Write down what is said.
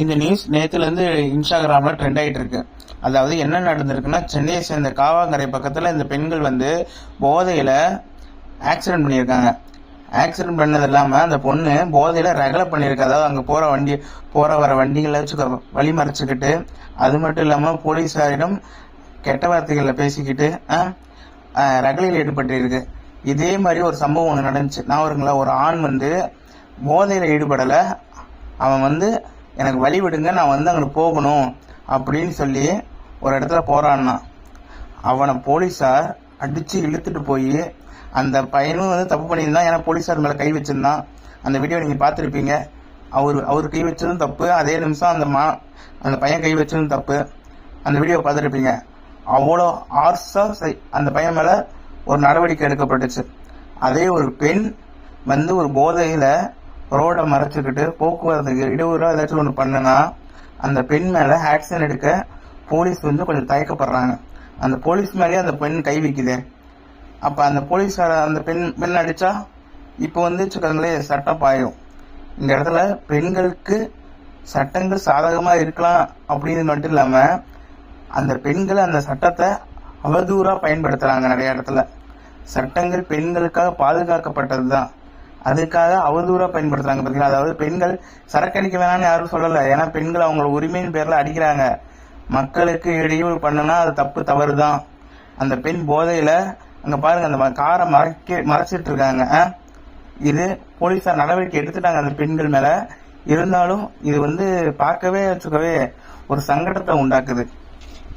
இந்த நியூஸ் நேற்றுலேருந்து இன்ஸ்டாகிராமில் ட்ரெண்ட் ஆகிட்டு இருக்கு. அதாவது என்ன நடந்திருக்குன்னா, சென்னையை சேர்ந்த காவாங்கரை பக்கத்தில் இந்த பெண்கள் போதையில் ஆக்சிடென்ட் பண்ணியிருக்காங்க. ஆக்சிடென்ட் பண்ணது இல்லாமல் அந்த பொண்ணு போதையில் ரகலை பண்ணியிருக்கு. அதாவது அங்கே போகிற வர வண்டிகளை வச்சு வழி மறைச்சிக்கிட்டு, அது மட்டும் இல்லாமல் போலீஸாரிடம் கெட்ட வார்த்தைகளில் பேசிக்கிட்டு ரகலையில் ஈடுபட்டிருக்கு. இதே மாதிரி ஒரு சம்பவம் ஒன்று நடந்துச்சு. நான் ஒரு ஆண் போதையில் ஈடுபடலை, அவன் எனக்கு வழி விடுங்க, நான் அங்கே போகணும் அப்படின்னு சொல்லி ஒரு இடத்துல போறான்னா, அவனை போலீஸார் அடிச்சு இழுத்துட்டு போய், அந்த பையனும் தப்பு பண்ணியிருந்தான். ஏன்னா போலீஸார் மேலே கை வச்சிருந்தான். அந்த வீடியோ நீங்கள் பார்த்துருப்பீங்க. அவர் கை வச்சதும் தப்பு, அதே நிமிஷம் அந்த பையன் கை வச்சதும் தப்பு. அந்த வீடியோ பார்த்துருப்பீங்க. அவ்வளோ ஆர்ஸா அந்த பையன் மேலே ஒரு நடவடிக்கை எடுக்கப்பட்டுச்சு. அதே ஒரு பெண் ஒரு போதையில ரோடை மறைச்சிக்கிட்டு போக்குவரத்துக்கு இடையூறாக ஏதாச்சும் ஒன்று பண்ணுனா, அந்த பெண் மேலே ஆக்ஷன் எடுக்க போலீஸ் கொஞ்சம் தயக்கப்படுறாங்க. அந்த போலீஸ் மேலேயே அந்த பெண் கை வைக்குது. அப்போ அந்த போலீஸார அந்த பெண் அடித்தா இப்போ வச்சுக்கோங்களே சட்டம் பாயும். இந்த இடத்துல பெண்களுக்கு சட்டங்கள் சாதகமாக இருக்கலாம் அப்படின்னு மட்டும் இல்லாமல், அந்த பெண்கள் அந்த சட்டத்தை அவதூறாக பயன்படுத்துகிறாங்க. நிறைய இடத்துல சட்டங்கள் பெண்களுக்காக பாதுகாக்கப்பட்டது தான், அதுக்காக அவதூறாக பயன்படுத்துறாங்க. பார்த்தீங்களா? அதாவது பெண்கள் சரக்கடிக்க வேணாம்னு யாரும் சொல்லலை. ஏன்னா பெண்கள் அவங்களோட உரிமையின் பேரில் அடிக்கிறாங்க. மக்களுக்கு இடையூறு பண்ணுனா அது தவறு தான். அந்த பெண் போதையில் அங்கே பாருங்க, அந்த காரை மறைச்சிட்டு இருக்காங்க. இது போலீஸார் நடவடிக்கை எடுத்துட்டாங்க அந்த பெண்கள் மேலே. இருந்தாலும் இது பார்க்கவே ஒரு சங்கடத்தை உண்டாக்குது.